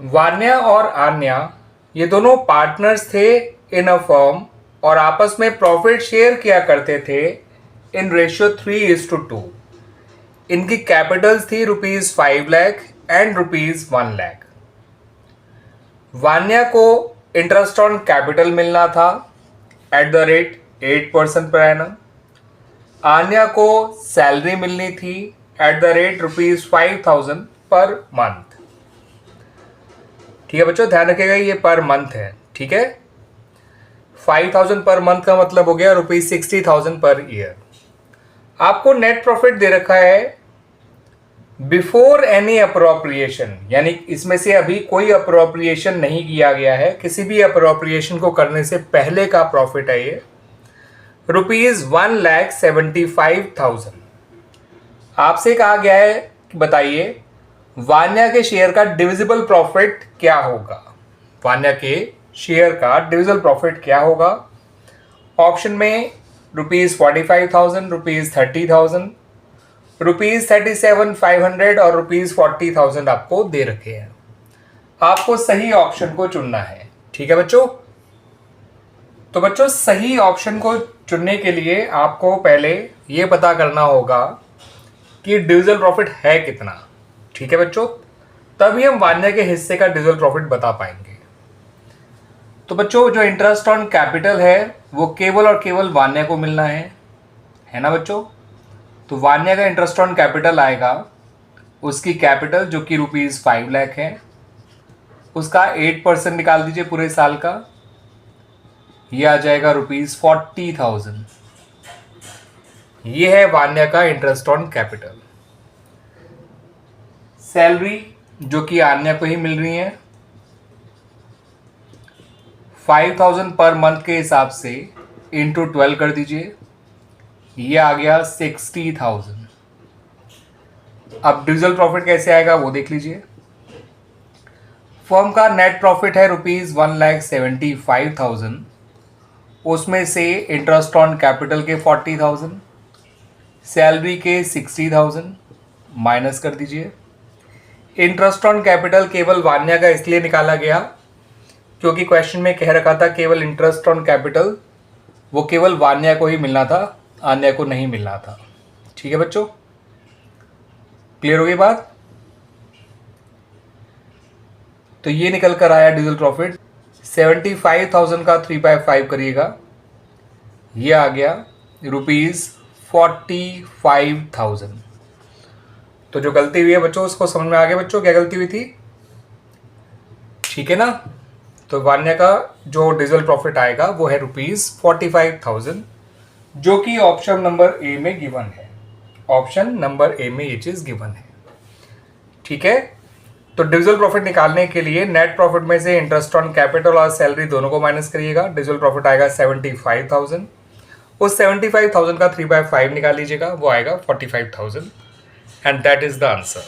वान्या और आन्या ये दोनों पार्टनर्स थे इन अ फर्म और आपस में प्रॉफिट शेयर किया करते थे इन रेशियो 3:2। इनकी कैपिटल्स थी ₹5 लाख एंड ₹1 लाख। वान्या को इंटरेस्ट ऑन कैपिटल मिलना था at the rate 8% per annum. Anya को सैलरी मिलनी थी at the rate ₹5,000 per month. ठीक है बच्चों, ध्यान रखिएगा ये पर मंथ है। ठीक है, 5,000 पर मंथ का मतलब हो गया ₹60,000 पर ईयर। आपको नेट प्रॉफिट दे रखा है बिफोर एनी अप्रोप्रिएशन, यानी इसमें से अभी कोई अप्रोप्रिएशन नहीं किया गया है। किसी भी अप्रोप्रिएशन को करने से पहले का प्रॉफिट है ये ₹1,75,000। आपसे कहा गया है कि बताइए वान्या के शेयर का डिविजिबल प्रॉफिट क्या होगा। वान्या के शेयर का डिविजिबल प्रॉफिट क्या होगा? ऑप्शन में ₹45,000, ₹30,000, ₹37,500 और ₹40,000 आपको दे रखे हैं। आपको सही ऑप्शन को चुनना है। ठीक है बच्चों, तो बच्चों सही ऑप्शन को चुनने के लिए आपको पहले ये पता करना होगा कि डिविजिबल प्रॉफिट है कितना। ठीक है बच्चों, तभी हम वान्या के हिस्से का डिविजिबल प्रॉफिट बता पाएंगे। तो बच्चों जो इंटरेस्ट ऑन कैपिटल है वो केवल और केवल वान्या को मिलना है ना बच्चों। तो वान्या का इंटरेस्ट ऑन कैपिटल आएगा, उसकी कैपिटल जो कि ₹5 लाख है, उसका 8% निकाल दीजिए पूरे साल का, ये आ जाएगा ₹40,000। ये है वान्या का इंटरेस्ट ऑन कैपिटल। सैलरी जो कि आन्या को ही मिल रही है 5,000 पर मंथ के हिसाब से इंटू 12 कर दीजिए, ये आ गया 60,000। अब डिविजिबल प्रॉफिट कैसे आएगा वो देख लीजिए। फर्म का नेट प्रॉफिट है ₹1,75,000, उसमें से इंटरेस्ट ऑन कैपिटल के 40,000, सैलरी के 60,000 माइनस कर दीजिए। इंटरेस्ट ऑन कैपिटल केवल वान्या का इसलिए निकाला गया क्योंकि क्वेश्चन में कह रखा था केवल इंटरेस्ट ऑन कैपिटल वो केवल वान्या को ही मिलना था, आन्या को नहीं मिलना था। ठीक है बच्चों, क्लियर हो गई बात? तो ये निकल कर आया डिविजिबल प्रॉफिट 75,000 का 3/5 करिएगा, ये आ गया ₹45,000। तो जो गलती हुई है बच्चों उसको समझ में आ गया बच्चों क्या गलती हुई थी? ठीक है ना। तो वान्या का जो डिविजिबल प्रॉफिट आएगा वो है ₹45,000, जो कि ऑप्शन नंबर ए में गिवन है। ऑप्शन नंबर ए में ये चीज गिवन है। ठीक है, तो डिविजिबल प्रॉफिट निकालने के लिए नेट प्रॉफिट में से इंटरेस्ट ऑन कैपिटल और सैलरी दोनों को माइनस करिएगा। डिविजिबल प्रॉफिट आएगा 75,000, उस 75,000 का 3/5 निकाल लीजिएगा, वो आएगा 45,000 and that is the answer.